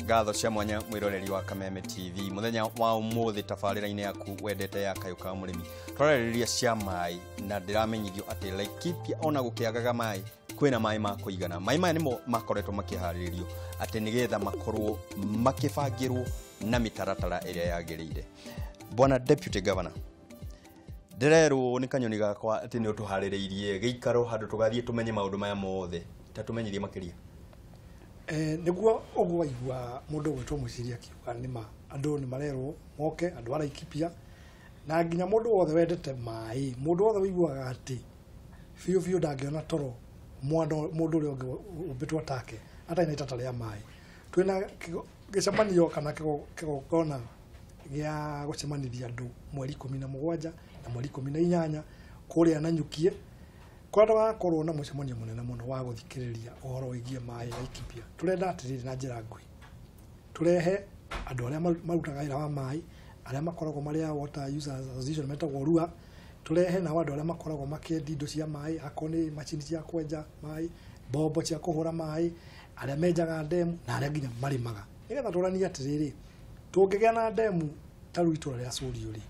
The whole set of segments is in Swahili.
Ngatho cia mwanya mwiroreri wa Kameme TV muthenya wa umuthi tabarira-ini yaku wendete ya Kayuka Murimi twarariria cia mai na ndiramenyithio ati Laikipia ona gukiagaga mai kwina mai ma kuigana mai nimo makoretwo makiharirio ati nigetha makorwo makibangirwo na mitaratara iria yagirire. Bwana Deputy Governor, ndirerwo ni kanyoni gakwa ati ni utuhaririirie giikaro handu tugathie tumenye maundu maya mothe tatumenyithie makiria. Niguo ogu waigua mundu gwetwo muciria kiuga nima andu ni marerwo moke andu ara Laikipia na nginya mundu wothe wendete mai mundu wothe wiguaga ati fiu ndangiona toro mundu uri ubitwa take ata ina itatara ya mai twina gicemanio kana kigokona gia gucemanithia andu mweri 17 na mweri 18 kuria na nyukie kwenda wakorwo na mucemanio munene muno wa guthikiriria uhoro wigie mai Laikipia. Turenda atiriri na njira ngui turehe andu aria marutaga wira wa mai aria makoragwo maria Water Users Association metagwo RUA, turehe na andu aria makoragwo makiendi indo cia mai akoni macini cia kwenja mai bombo cia kuhura mai aria menjaga ndemu na aria nginya marimaga nigetha turania atiriri tungigea na ndemu taru itura ria Suriu ri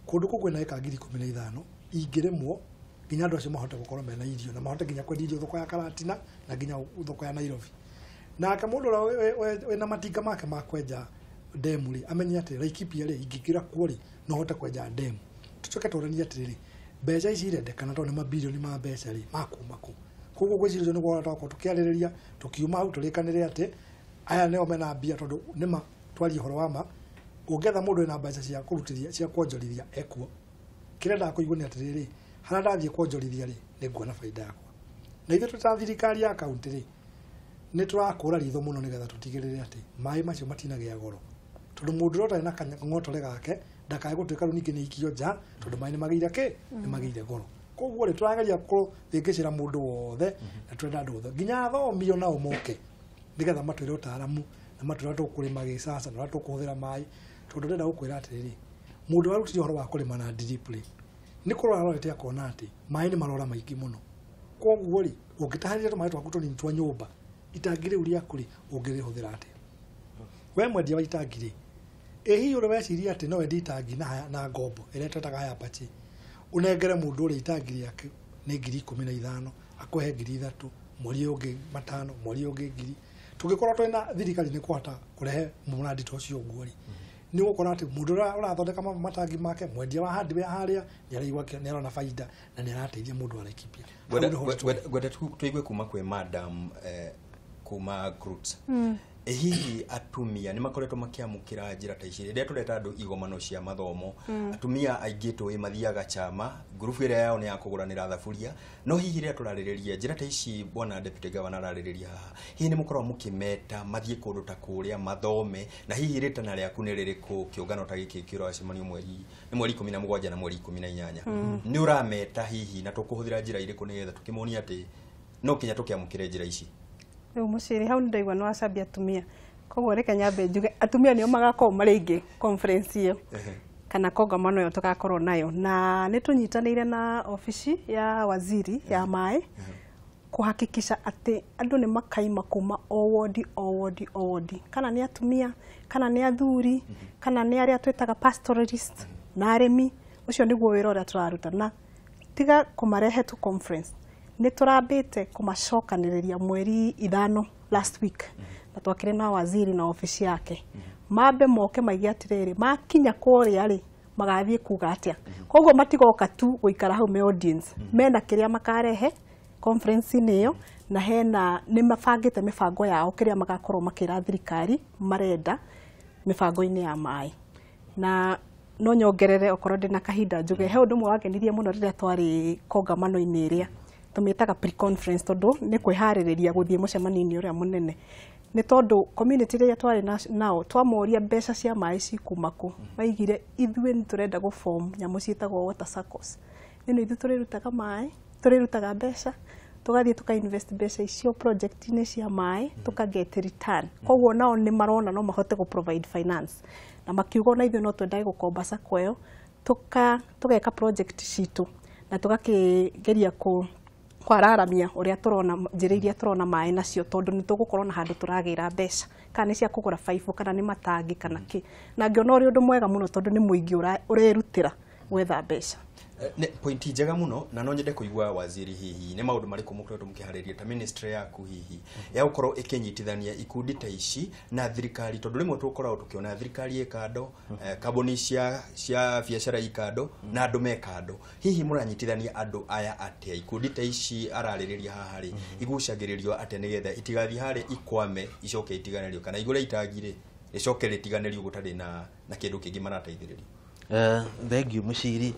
kundu kwina eka 15,000 ingiremwo nginya andu acio mahote gukorwo mena irio na mahote nginya kwendia irio thoko ya Karatina na nginya thoko ya Nairobi. Na akamundu wena matinga make ma kwenja ndemu ri amenye ati Laikipia ri ingikira kuori no hote kwenja ndemu tucoke turania atiriri mbeca ici irendekana to ni mabilioni ma mbeca ri makumako koguo gwicirio ni gwata ko tukiaririria tukiuma hau turikanire ati aya neo mena mbia tondu nima twari horo wa ma ungetha mundu ena mbeca cia kurutithia cia kwonjorithia ekuo kirenda kuigua ni atiriri hana ndathie kwonjorithia ri ni nguona faida yakwa na ithu tuta thirikari ya kaunti ri ni turakura ritho muno nigetha tutigirire ati mai macio matinagia goro tondu mundu rota ena kanyang'otore gake ndakae gutuika runingi ni ikio nja tondu mai ni magire ke ni magire goro koguo ri turageria kuthingicira mundu wothe na twenda andu othe nginya thomio na umoke nigetha matwire utaramu na matwire tukurima gisasa na tukuhuthira mai tondu ndenda gukwira atiriri mundu warutire horo wa kurima na drip ri ni kurora rorete akona ati mai ni marora maiki muno koguo ri ungitaharire tu mai twaku tu ni twa nyumba itangire uria kuri ungirihuthira ati we mwendia wa itangire ehi uri weciria ati no wendi itangi na ngombo ire twetaga haya pachi unengere mundu uri itangire yake ni 15,000 akohe 3,000 mweri ungi 5 mweri ungi 1,000 tugikorwo twina thirikari ni kwata kurehe muradi tocio guori ni gukora ati mundu urathondeka matangi make mwendia wa hardware haria ni araigwa ni arona faida na ni arateithia mundu wa Laikipia. Gwenda tuigwe kuma kwe madam kuma Groots hihi atumia ni makoretwo makiamukira njira ta ici ria tureta andu igomano cia mathomo atumia aingi twi mathiaga chama group ira yao ni ya kuguranira thaburia no hihi ria turaririria njira ta ici Bwana Deputy Governor araririria hihi ni mukorwo mukimeta mathie kundu ta kuria mathome na hihi ritana riaku ni ririku kiungano ta giki kiro cemanio mweri 17 na mweri 18 ni urameta hihi na tukuhuthira njira iriku nigetha tukimonia ati no kinya tukiamukire njira ici muciri hau ndaigwa no acambia atumia koguo reke nyambe njuge atumia nio magakorwo mari ingi conference iyo kana kongamano yo tugakorwo nayo na nitunyitanire na ofisi ya waziri ya mai kuhakikisha ati andu ni makaima kuma ward kana ni atumia kana ni athuri kana ni aria twetaga pastoralist na aremi ucio niguo wira uria turaruta na tiga kumarehe tu conference ni turambite kumacokaniriria mweri 5 last week na twakire na waziri na ofisi yake mambe moke maigi atiriri makinya kuria ri magathie kuga atia koguo matigoka tu guikara hau me audience mena kiria makarehe conference niyo na hena ni mabangite mibango yao kiria magakorwo makira thirikari marenda mibango-ini ya mai na no nyongerere okorwo ndina kahinda njuge he undu mwe wagenirie muno riria twari kongamano-ini iria tumitaga pre-conference tondu ni kwihaririria guthie mucemanio uria munene ni tondu community ria twari nao twamoria mbeca cia mai cikumaku maigire ithue ni turenda go form nyamu cietagwo water circles ni ithu turirutaga mai turirutaga mbeca tugathie tuka invest mbeca icio project ini cia mai tuka get return koguo nao ni marona no mahote go provide finance na makiugo na ithu no twendai gukomba sako iyo tugeka project citu na tugakigeria kwararamia uria turona njira iria turona mai nacio tondu ni tugukorwo na handu turagira mbeca kana ni cia kugura baibu kana ni matangi kana ki na ngiona uri undu mwega muno tondu ni muingi urerutira gwetha mbeca. Ne point njega muno na no nyende kuigua waziri hihi ni maundu mariku mukoretwo mukihariria ta ministry yaku hihi ya gukorwo ikinyitithania ikundi ta ici na thirikari tondu rimwe tukorwo tukiona thirikari ikando kambuni cia biacara ikando na andu mekando hihi muranyitithania andu aya atia ikundi ta ici araririria haha ri igucagiririo ate nigetha itigathi hari ikwame icoke itiganerio kana igure itagire icoke ritiganerio gutari na kindu kingi marateithiririo. Thank you Muciri.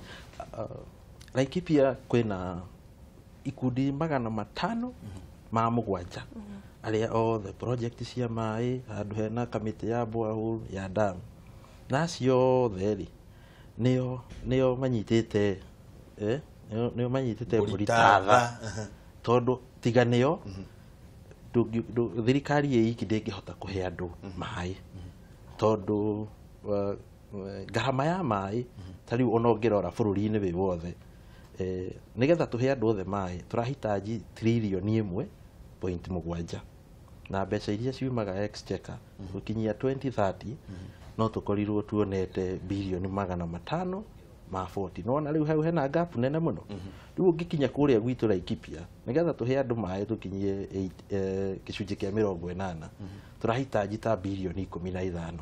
Laikipia kwina ikundi 500 ma mugwanja aria othe project cia mai andu hena kamiti ya borehole ya dam nacio theri nio manyitite nio manyitite buritadha tondu tiganio thirikari iki ndingihota kuhe andu mai tondu garama ya mai tari onongirora bururi-ini wi wothe nigetha tuhe andu othe mai turahitaji trillion 1.7 na mbeca iria ciumaga exchequer gukinyia 2030 no tukorirwo tuonete bilioni 540 nona riu hau hena gap nene muno riu ungikinya kuria gwitu Laikipia nigetha tuhe andu mai tukinyie gicunji kia 80 turahitaji ta bilioni 15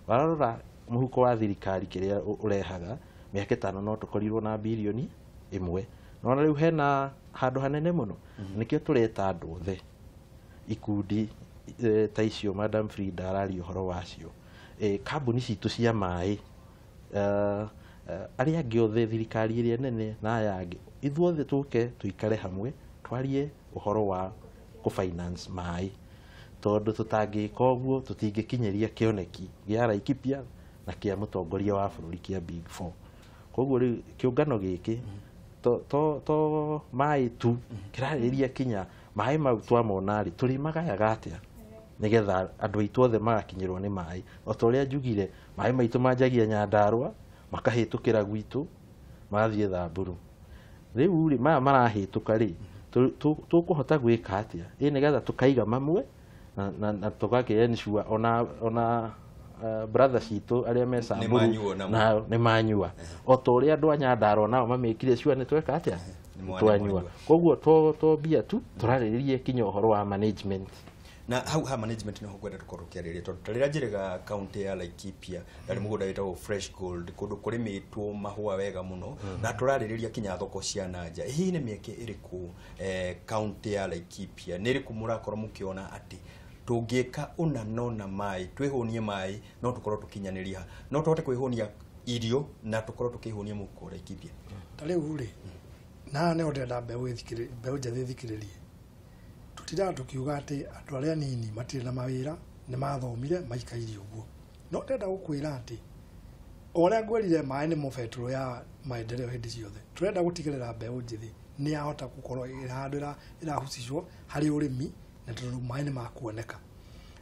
warora muhuko wa thirikari kiria urehaga miaka 5 no tukorirwo na bilioni 1 nona riu hena handu hanene muno nikio tureta andu othe ikundi ta icio Madam Frida arari uhoro wacio kambuni citu cia mai aria angi othe thirikari iria nene na aya angi ithuothe tuke tuikare hamwe twarie uhoro wa ku finance mai tondu tutangika uguo tutingikinyeria kioneki gia Laikipia na kia mutongoria wa bururi kia Big 4 koguo ri kiungano giki to mai tu kirariria kinya mai mau twamona ri turi magayaga atia nigetha andu aitu othe magakinyirwo ni mai otoria njugire mai maitu manjagia Nyandarua makahitukira gwitu mathie Thamburu riu ri marahituka ri tukuhota gwika atia nigetha tukaiga mamwe na tugakiensure ona brothers itu aria me Samburu na ni manyua otoria andu a Nyandarua nao mamekire sure ni tweka atia twanyua koguo to bia tu turariririe kinya uhoro wa management na how management no gwenda tukorwo kiarire tondu tarira njirega county ya Laikipia ndari mugunda witagwo Fresh Gold kundu kurimitwo mahua wega muno na turaririria kinya thoko cia nanja hihi ni mieke iriku county ya Laikipia ni iriku murakorwo mukiona ati tungika una nona mai twihunie mai no tukorwo tukinyaniria no tuhote kwihunia irio na tukorwo tukihunia muko Laikipia tariu ri na ne ndenda mbeu njathi thikiririe tutira tukiuga ati andu aria nini matire na mawira ni mathomire maikairie uguo no ndenda gukwira ati oria ngwerire mai ni mufetro ya maendeleo hindi ciothe turenda gutigirira mbeu njithi ni yahota gukorwo ihandira irahucicwo hari urimi na tondu mai ni makuoneka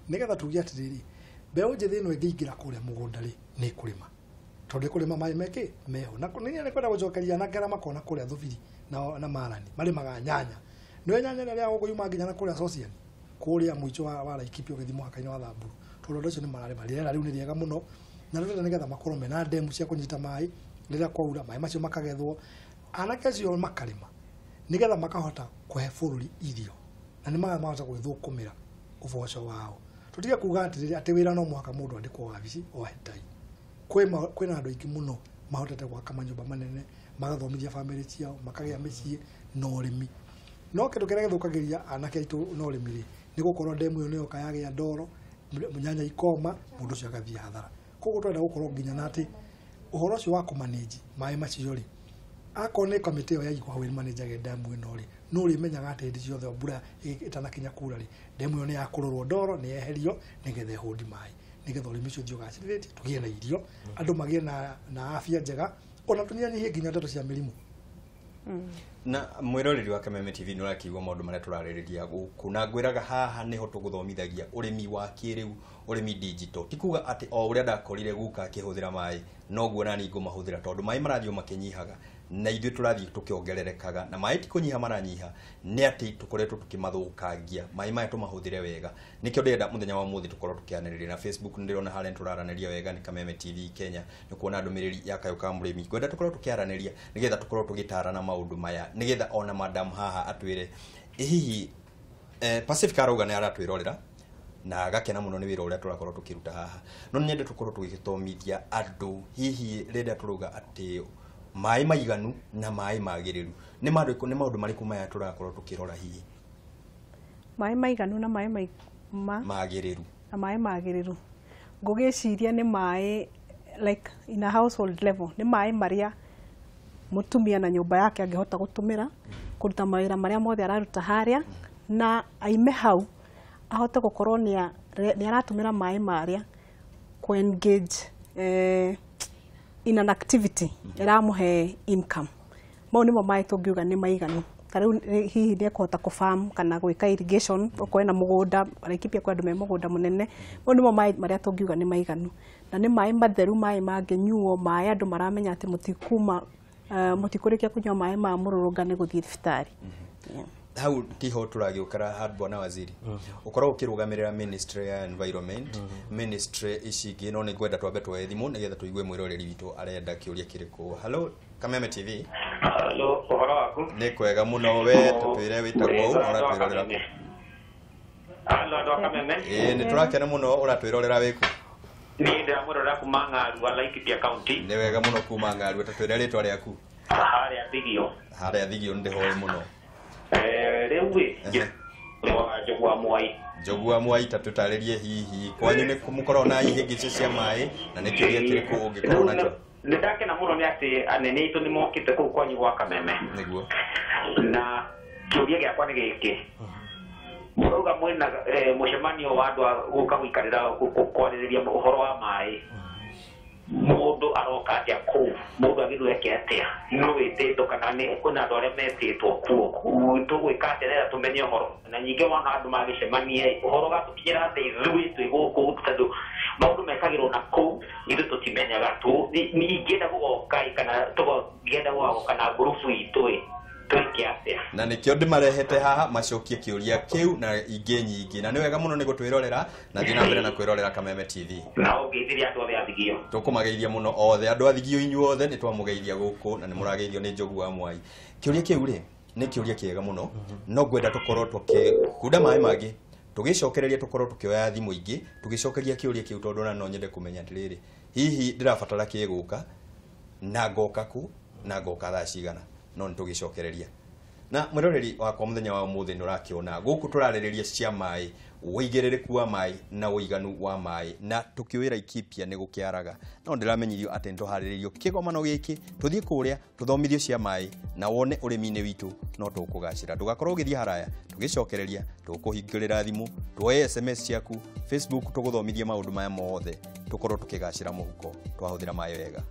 nigetha tugie atiriri mbeu njithi no ingiingira kuria mugunda ri ni kurima tondu kurima mai meke meho na kunia ni kwenda gucokeria na ngara makona kuria thubiri na marani mari maganyanya no nyanya ria gukuyuma nginya na kuria social kuria mwicho wa Laikipia ugithi muhaka-ini wa Thamburu tondu ucio ni marari marira riu ni riega muno na rurenda nigetha makorwo mena ndemu cia kunyita mai rira kwaura mai macio makagethwo anake acio makarima nigetha makahota kuhe bururi irio na ni mahota gwithukumira uboco wao tutige kuga ati wira no muhaka mundu andikwo wabici o hetai kwina andu aingi muno mahotete gwaka manyumba manene magathomithia family ciao makagia micii no urimi no kindu kiria githukagiria anake aitu no urimi ri ni gukorwo ndemu yo niyo kayagia ndoro nyanya ikoma mundu cio agathia hathara koguo twenda gukorwo nginya na ati uhoro cio wa kumanage mai macio ri akone komite yo yaigwa we manage ndemu ino ri no ri menyaga ati ndi ciothe mbura itanakinya kura ri ndemu yo ni yakururwo ndoro ni eherio nigethe hudi mai nigetha urimi cio thio gacirite tugie na irio andu magie na afya njega ona tunyanyihie nginya ndeto cia mirimu na mwiroreri wa Kameme TV no rakiigwa maundu maria turaririria guku na ngwiraga haha niho tuguthomithagia urimi wa kiriu urimi digital tikuga ati o uria ndakorire guka akihuthira mai no guona ni ngumahũthĩra tondu mai marathio makinyihaga na ithuĩ tũrathiĩ tũkĩongererekaga na maĩ ti kũnyiha maranyiha nĩ atĩ tũkoretwo tũkĩmathũkangia maĩ maya tũmahũthĩre wega nĩkĩo ndĩrenda mũthenya wa mũthĩ tũkorwo tũkĩaranĩria na Facebook ndĩrona harĩa tũraranĩria wega nĩ Kameme TV Kenya nĩ kuona ndũmĩrĩri ya Kayũ ka Mũrĩmi ngwenda tũkorwo tũkĩaranĩria nĩgetha tũkorwo tũgĩtarana maũndũ maya nĩgetha ona madam haha atwĩre hihi Pacific arauga nĩ aratwĩrorera na agakena mũno nĩ wĩra ũrĩa tũrakorwo tũkĩruta haha no nyende tũkorwo tũgĩgĩthomithia andũ hihi rĩrĩa tũrauga atĩ maĩ maiganu na maĩ magĩrĩru nĩ maũndũ marĩkũ maya tũrakorwo tũkĩrora hihi maĩ maiganu na maĩ magĩrĩru na maĩ magĩrĩru ngũgĩciria nĩ maĩ like in a household level nĩ maĩ marĩa mũtumia na nyũmba yake angĩhota gũtũmĩra kũruta mawĩra marĩa mothe araruta harĩa na aime hau ahote gũkorwo nĩ aratũmĩra maĩ marĩa ku engage in an activity ĩramũhe income mau nĩmo maĩ tũngiuga nĩ maiganu tarĩu hihi nĩ ekũhota kũfarm kana gwĩka irrigation okorwo na mũgũnda araikipia kwa andũ me mũgũnda mũnene mau nĩmo maĩ marĩa tũngiuga nĩ maiganu na nĩ maĩ matheru maĩ mangĩnyuo maĩ andũ maramenya atĩ mũtikũrĩkia kũnyua maĩ ma mũrũrũngane gũthiĩ thibitarĩ hau tiho tũragĩũkara hard bwana waziri ukorwo ũkĩrũgamĩrĩra ministry ya environment ministry ici ingĩ no nĩ ngwenda twambe twoe thimũ nĩgetha tũigue mwĩroreri witũ arenda kĩũria kĩrĩkũ hello Kameme TV hello ũhoro waku nĩ kwega mũno we tũtwĩre wĩtagwo ũratwĩrorera hello andũ a Kameme nĩ tũrakena mũno ũratwĩrorera wĩkũ niĩ ndĩramũrora kuma Ng'aru wa Laikipia County nĩ wega mũno kuma Ng'aru tatwĩre rĩtwa rĩaku harĩa Thigio nĩ ndĩhoe mũno rĩu Njogu wa Mwai tatũtarĩrie hihi kwanyu nĩ mũkorwo na ihĩngĩcio cia maĩ na nĩ kĩũria kĩrĩkũ ũngĩkorwo nakĩo nĩ ndakena mũno nĩ atĩ anene aitũ nĩ mokĩte kũu kwanyu gwa Kameme nĩguo na kĩũria gĩakwa nĩ gĩkĩ mũrauga mwĩna mũcemanio wa andũ a gũka gũikarĩra kwarĩrĩria ũhoro wa maĩ mũndũ aroka atĩa kũu mũndũ agĩthweke atĩa no wĩtĩtwo kana nĩ kwĩna andũ arĩa metĩtwo kuo tũgwĩka atĩa nĩgetha tũmenye ũhoro na ningĩ wona andũ magĩcemania ũhoro gatũkinyĩra atĩ ithuĩ twĩ gũkũ tondũ maũndũ mekagĩrwo na kũu ithuĩ tũtimenyaga ningĩenda gũgoka kana tũngĩenda gũgoka na ngurubu itũ twĩke atĩa na nĩkĩo ndĩmarehete haha macokie kĩũria kĩu na ingĩ nyingĩ na nĩ wega mũno nĩ gũtwĩrorera na thiĩ na mbere na kwĩrorera Kameme TV na ũngeithĩria andũ othe a Thigio tũkũmageithia mũno othe andũ a Thigio inyuothe nĩ twamũgeithia gũkũ na nĩ mũrageithio nĩ Njogu wa Mwai kĩũria kĩu rĩ nĩ kĩũria kĩega mũno no ngwenda tũkorwo tũkĩkunda maĩ mangĩ tũgĩcokereria tũkorwo tũkĩoya thimũ ingĩ tũgĩcokeria kĩũria kĩu tondũ na no nyende kũmenya atĩrĩrĩ hihi ndĩrabatara kĩgũka na ngoka kũ na ngoka thaa cigana no nĩtũgĩcokereria na mwĩroreri wakwa mũthenya wa ũmũthĩ nĩ ũrakĩona gũkũ tũrarĩrĩria cia maĩ ũigĩrĩrĩku wa maĩ na ũiganu wa maĩ na tũkĩũĩ Laikipia nĩ gũkĩaraga no ndĩramenyithio atĩ nĩtũharĩrĩrio kĩgomano gĩkĩ tũthiĩ kũrĩa tũthomithio cia maĩ na wone ũrĩmi-inĩ witũ no tũkũgacĩra ndũgakorwo ũgĩthiĩ haraya tũgĩcokereria tũkũhingũrĩra thimũ tuoye SMS ciaku Facebook tũgũthomithia maũndũ maya mothe tũkorwo tũkĩgacĩra mũhuko twahũthĩra maĩ wega